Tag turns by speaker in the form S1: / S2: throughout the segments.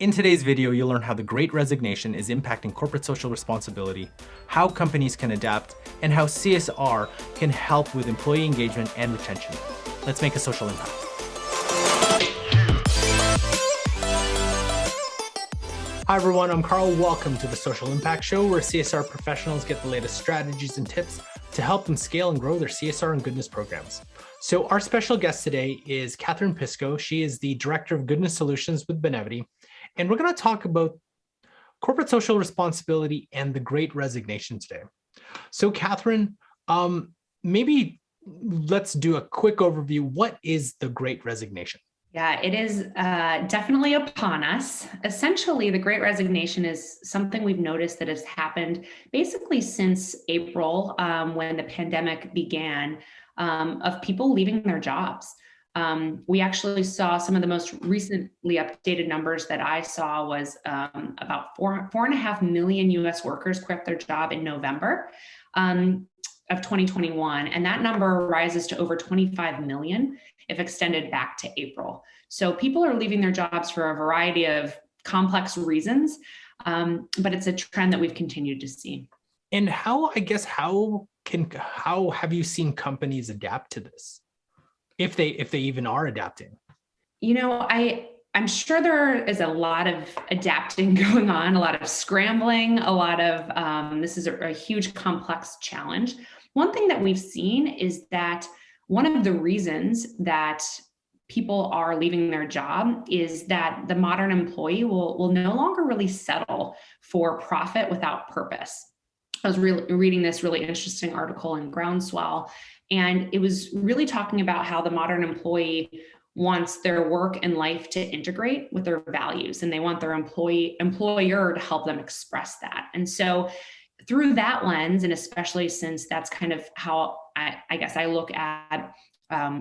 S1: In today's video, you'll learn how the Great Resignation is impacting corporate social responsibility, how companies can adapt, and how CSR can help with employee engagement and retention. Let's make a social impact. Hi everyone, I'm Carl. Welcome to the Social Impact Show, where CSR professionals get the latest strategies and tips to help them scale and grow their CSR and goodness programs. So our special guest today is Catherine Pisco. She is the Director of Goodness Solutions with Benevity. And we're going to talk about corporate social responsibility and the Great Resignation today. So Catherine, maybe let's do a quick overview. What is the Great Resignation?
S2: Yeah, it is definitely upon us. Essentially, the Great Resignation is something we've noticed that has happened basically since April, when the pandemic began, of people leaving their jobs. We actually saw some of the most recently updated numbers that I saw was about 4.5 million US workers quit their job in November of 2021. And that number rises to over 25 million if extended back to April. So people are leaving their jobs for a variety of complex reasons, but it's a trend that we've continued to see.
S1: And how have you seen companies adapt to this? If they even are adapting?
S2: I'm sure there is a lot of adapting going on, a lot of scrambling, a lot of, this is a huge complex challenge. One thing that we've seen is that one of the reasons that people are leaving their job is that the modern employee will no longer really settle for profit without purpose. I was reading this really interesting article in Groundswell, and it was really talking about how the modern employee wants their work and life to integrate with their values, and they want their employer to help them express that. And so through that lens, and especially since that's kind of how I guess I look at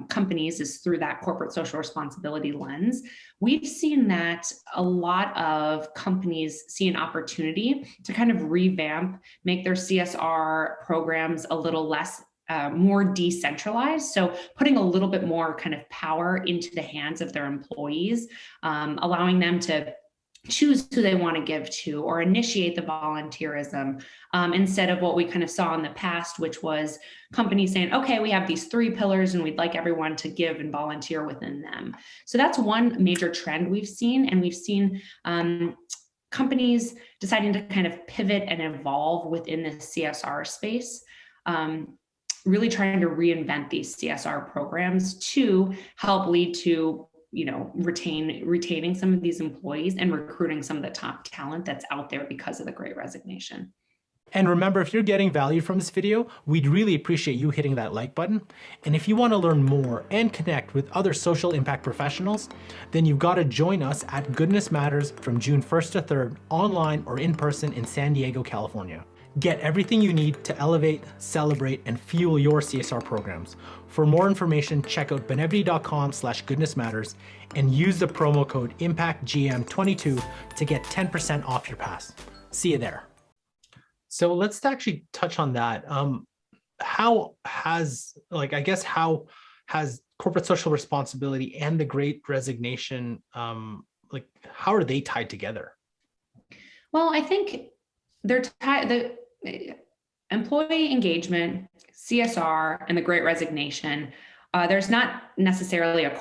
S2: companies, is through that corporate social responsibility lens, we've seen that a lot of companies see an opportunity to kind of revamp, make their CSR programs a little less more decentralized. So putting a little bit more kind of power into the hands of their employees, allowing them to choose who they want to give to or initiate the volunteerism, instead of what we kind of saw in the past, which was companies saying, okay, we have these 3 pillars and we'd like everyone to give and volunteer within them. So that's one major trend we've seen. And we've seen companies deciding to kind of pivot and evolve within the CSR space, really trying to reinvent these CSR programs to help lead to retaining some of these employees and recruiting some of the top talent that's out there because of the Great Resignation.
S1: And remember, if you're getting value from this video, we'd really appreciate you hitting that like button. And if you want to learn more and connect with other social impact professionals, then you've got to join us at Goodness Matters from June 1st to 3rd, online or in person in San Diego, California. Get everything you need to elevate, celebrate, and fuel your CSR programs. For more information, check out benevity.com/goodnessmatters and use the promo code IMPACTGM22 to get 10% off your pass. See you there. So let's actually touch on that. How has corporate social responsibility and the Great Resignation, how are they tied together?
S2: Well, I think they're tied. The employee engagement, CSR, and the Great Resignation, there's not necessarily a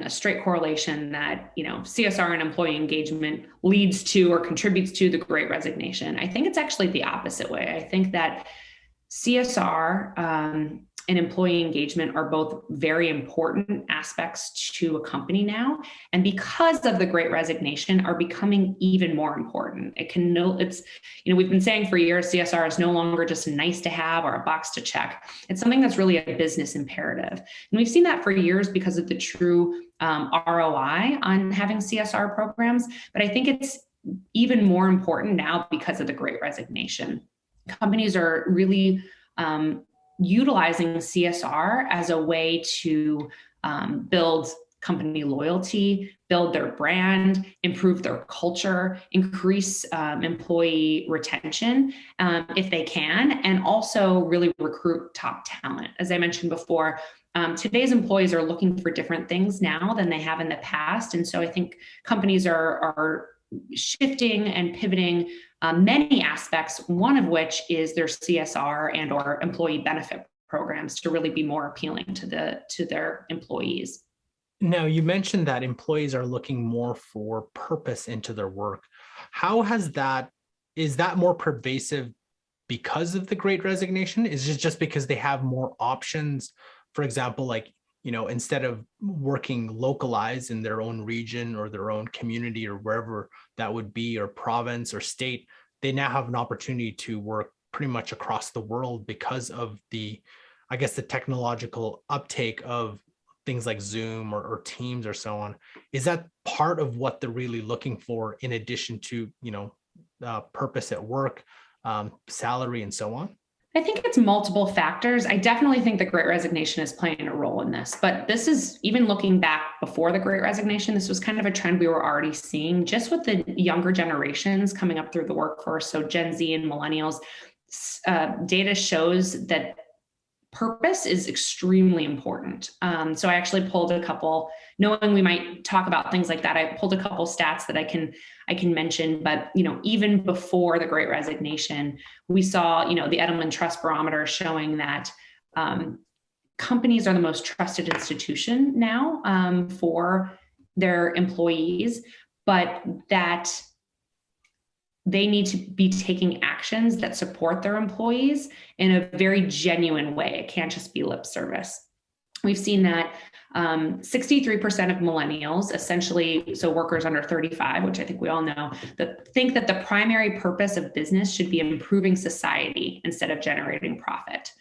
S2: straight correlation that CSR and employee engagement leads to or contributes to the Great Resignation. I think it's actually the opposite way. I think that CSR and employee engagement are both very important aspects to a company now, and because of the Great Resignation are becoming even more important. We've been saying for years, CSR is no longer just nice to have or a box to check. It's something that's really a business imperative. And we've seen that for years because of the true ROI on having CSR programs. But I think it's even more important now because of the Great Resignation. Companies are really utilizing CSR as a way to build company loyalty, build their brand, improve their culture, increase employee retention if they can, and also really recruit top talent. As I mentioned before, Today's employees are looking for different things now than they have in the past. And so I think companies are shifting and pivoting many aspects, one of which is their CSR and or employee benefit programs to really be more appealing to their employees.
S1: Now, you mentioned that employees are looking more for purpose into their work. How has that, is that more pervasive because of the Great Resignation? Is it just because they have more options? For example, like, instead of working localized in their own region or their own community or wherever that would be, or province or state, they now have an opportunity to work pretty much across the world because of the, I guess, the technological uptake of things like Zoom or Teams or so on. Is that part of what they're really looking for in addition to, purpose at work, salary, and so on?
S2: I think it's multiple factors. I definitely think the Great Resignation is playing a role in this, but this is even looking back before the Great Resignation, this was kind of a trend we were already seeing just with the younger generations coming up through the workforce. So Gen Z and millennials, data shows that purpose is extremely important. So I actually pulled a couple, knowing we might talk about things like that, I pulled a couple stats that I can mention. But even before the Great Resignation, we saw the Edelman Trust Barometer showing that companies are the most trusted institution now for their employees, but that they need to be taking actions that support their employees in a very genuine way. It can't just be lip service. We've seen that 63% of millennials, essentially, so workers under 35, which I think we all know, that think that the primary purpose of business should be improving society instead of generating profit.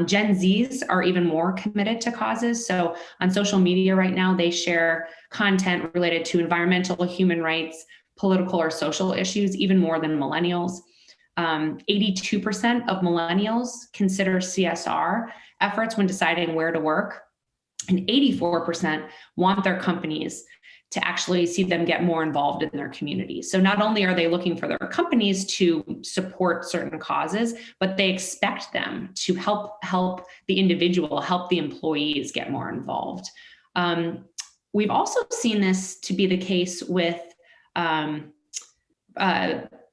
S2: Gen Zs are even more committed to causes. So on social media right now, they share content related to environmental, human rights, political or social issues, even more than millennials. 82% of millennials consider CSR efforts when deciding where to work, and 84% want their companies to actually see them get more involved in their communities. So not only are they looking for their companies to support certain causes, but they expect them to help the individual, help the employees get more involved. We've also seen this to be the case with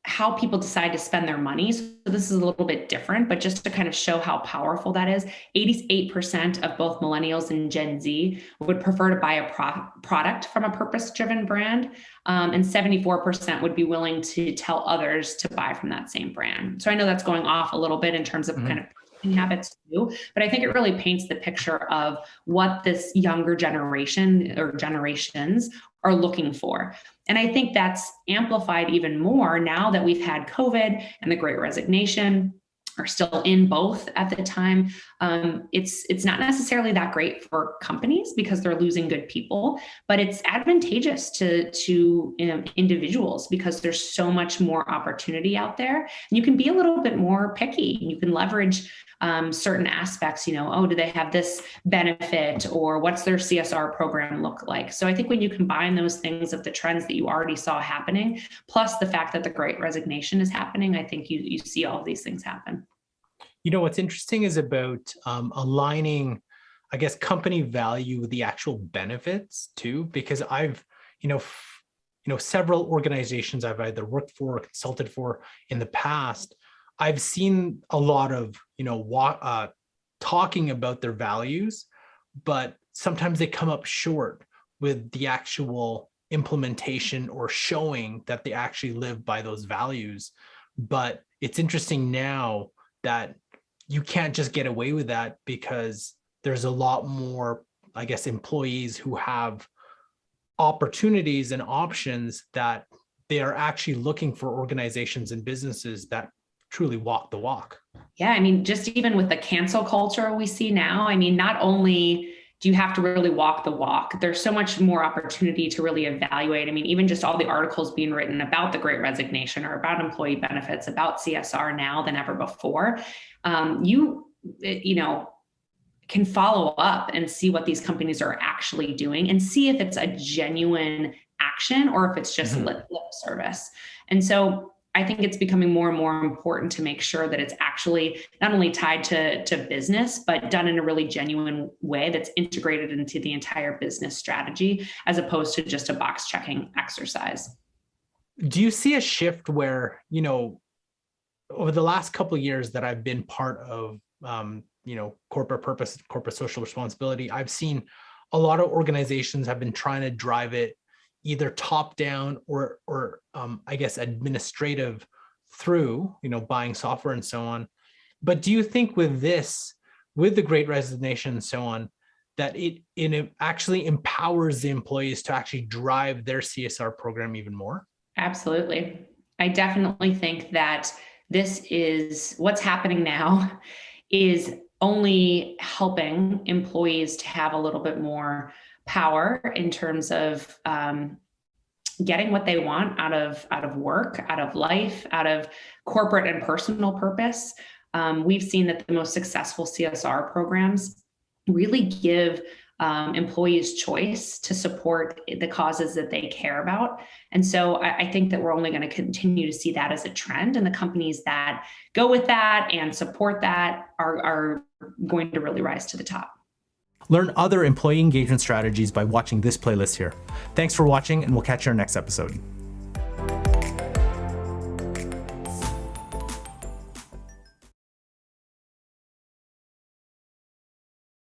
S2: how people decide to spend their money. So this is a little bit different, but just to kind of show how powerful that is, 88% of both millennials and Gen Z would prefer to buy a product from a purpose-driven brand, and 74% would be willing to tell others to buy from that same brand. So I know that's going off a little bit in terms of kind of habits too, but I think it really paints the picture of what this younger generation or generations are looking for. And I think that's amplified even more now that we've had COVID and the Great Resignation are still in both at the time. It's not necessarily that great for companies because they're losing good people, but it's advantageous to individuals because there's so much more opportunity out there. And you can be a little bit more picky. You can leverage certain aspects, do they have this benefit, or what's their CSR program look like? So I think when you combine those things of the trends that you already saw happening, plus the fact that the Great Resignation is happening, I think you see all of these things happen.
S1: What's interesting is about aligning, I guess, company value with the actual benefits too, because I've, several organizations I've either worked for or consulted for in the past, I've seen a lot of, talking about their values, but sometimes they come up short with the actual implementation or showing that they actually live by those values. But it's interesting now that you can't just get away with that because there's a lot more, I guess, employees who have opportunities and options that they are actually looking for organizations and businesses that truly walk the walk.
S2: Yeah, I mean, just even with the cancel culture we see now, I mean, not only do you have to really walk the walk, there's so much more opportunity to really evaluate. I mean, even just all the articles being written about the Great Resignation or about employee benefits, about CSR now than ever before. You can follow up and see what these companies are actually doing and see if it's a genuine action or if it's just lip service. And so I think it's becoming more and more important to make sure that it's actually not only tied to business, but done in a really genuine way that's integrated into the entire business strategy, as opposed to just a box checking exercise.
S1: Do you see a shift where, over the last couple of years that I've been part of, corporate purpose, corporate social responsibility, I've seen a lot of organizations have been trying to drive it either top down or I guess administrative through, buying software and so on. But do you think with the Great Resignation and so on, that it actually empowers the employees to actually drive their CSR program even more?
S2: Absolutely. I definitely think that this is what's happening now is only helping employees to have a little bit more power in terms of getting what they want out of work, out of life, out of corporate and personal purpose. We've seen that the most successful CSR programs really give employees choice to support the causes that they care about. And so I think that we're only going to continue to see that as a trend. And the companies that go with that and support that are going to really rise to the top.
S1: Learn other employee engagement strategies by watching this playlist here. Thanks for watching, and we'll catch you in our next episode.